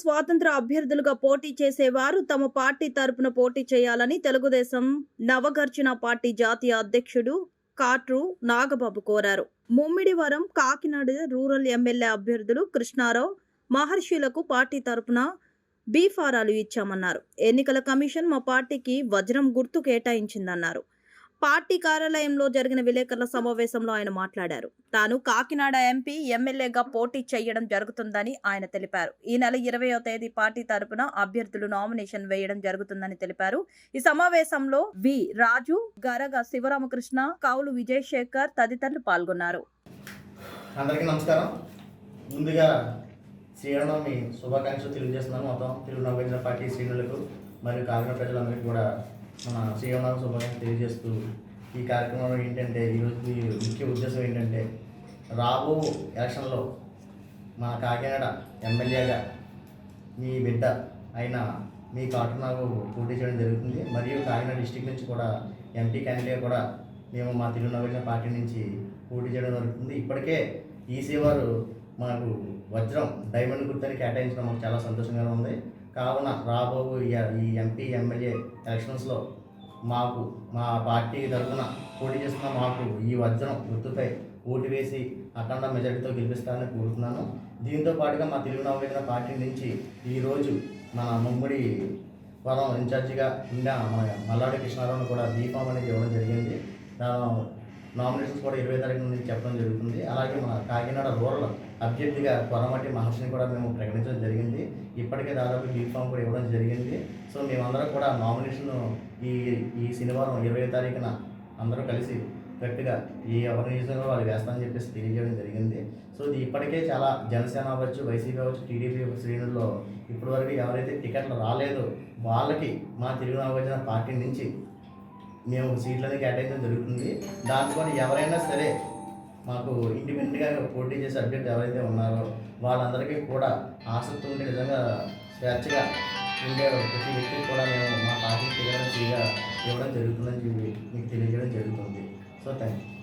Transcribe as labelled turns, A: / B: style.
A: స్వాతంత్ర అభ్యర్థులుగా పోటీ చేసేవారు తమ పార్టీ తరపున పోటీ చేయాలని తెలుగుదేశం నవగర్జన పార్టీ జాతీయ అధ్యక్షుడు కాట్రు నాగబాబు కోరారు. ముమ్మిడివరం కాకినాడ రూరల్ ఎమ్మెల్యే అభ్యర్థులు కృష్ణారావు, మహర్షులకు పార్టీ తరపున బీఫారాలు ఇచ్చామన్నారు. ఎన్నికల కమిషన్ మా పార్టీకి వజ్రం గుర్తు కేటాయించిందన్నారు. పార్టీ కార్యాలయంలో జరిగిన విలేకరుల సమావేశంలో ఆయన మాట్లాడారు. తాను కాకినాడ ఎంపీ, ఎమ్మెల్యేగా పోటీ చేయడం జరుగుతుందని ఆయన తెలిపారు. ఈ నెల 20వ తేదీ పార్టీ తరపున అభ్యర్థులు నామినేషన్ వేయడం జరుగుతుందని తెలిపారు. ఈ సమావేశంలో వి రాజు, గరగ శివరామకృష్ణ, కౌలు విజయశేఖర్ తదితరులు పాల్గొన్నారు.
B: అందరికీ నమస్కారం. ముందుగా శ్రీరామనవమి శుభాకాంక్షలు తెలియజేస్తున్నాను. మొత్తం తెలుగు నవగర్జన పార్టీ శ్రేణులకు మరియు కాకినాడ ప్రజలందరికీ కూడా మన శ్రీరామనవమి శుభాకాంక్షలు తెలియజేస్తూ ఈ కార్యక్రమంలో ఏంటంటే ఈరోజు ముఖ్య ఉద్దేశం ఏంటంటే రాబో ఎలక్షన్లో మన కాకినాడ ఎమ్మెల్యేగా మీ బిడ్డ అయిన మీ కాటునాగు పోటీ చేయడం జరుగుతుంది. మరియు కాకినాడ డిస్టిక్ నుంచి కూడా ఎంపీ క్యాండిడేట్ కూడా మేము మా తెలుగు నవగర్జన పార్టీ నుంచి పోటీ చేయడం జరుగుతుంది. ఇప్పటికే ఈసీ వారు మనకు వజ్రం డైమండ్ గుర్తుని కేటాయించడం మాకు చాలా సంతోషంగా ఉంది. కావున రాబో ఈ ఎంపీ ఎమ్మెల్యే ఎలక్షన్స్లో మాకు మా పార్టీ తరఫున పోటీ చేస్తున్న మాకు ఈ వజ్రం గుర్తుపై ఓటు వేసి అఖండ మెజారిటీతో గెలిపిస్తారని కోరుతున్నాను. దీంతో పాటుగా మా తెలుగు నవగర్జన పార్టీ నుంచి ఈరోజు మన ముమ్మడి వరం ఇన్ఛార్జిగా ఉన్న మన మల్లాడి కృష్ణారావును కూడా బీఫామ్ అనేది ఇవ్వడం జరిగింది. నామినేషన్స్ కూడా 20 తారీఖు నుంచి చెప్పడం జరుగుతుంది. అలాగే మన కాకినాడ రూరల్ అభ్యర్థిగా కొరమటి మహర్షిని కూడా మేము ప్రకటించడం జరిగింది. ఇప్పటికే దాదాపు బీఫామ్ కూడా ఇవ్వడం జరిగింది. సో మేమందరం కూడా నామినేషన్ ఈ శనివారం 20వ తారీఖున అందరూ కలిసి గట్టిగా ఎవరి నియోజకవర్గంలో వాళ్ళు వేస్తామని చెప్పేసి తెలియజేయడం జరిగింది. సో ఇది ఇప్పటికే చాలా జనసేన అవ్వచ్చు, వైసీపీ అవ్వచ్చు, టీడీపీ శ్రేణుల్లో ఇప్పటివరకు ఎవరైతే టికెట్లు రాలేదో వాళ్ళకి మా తెలుగు నవగర్జన పార్టీ నుంచి మేము సీట్లని కేటాయించడం జరుగుతుంది. దాంట్లో ఎవరైనా సరే మాకు ఇండిపెండెంట్గా పోటీ చేసే అభ్యర్థులు ఎవరైతే ఉన్నారో వాళ్ళందరికీ కూడా ఆసక్తి ఉంటే నిజంగా స్వేచ్ఛగా ఉండే ప్రతి వ్యక్తికి కూడా మేము మా పార్టీ ఇవ్వడం జరుగుతుందని చెప్పి మీకు తెలియజేయడం జరుగుతుంది. So thank you.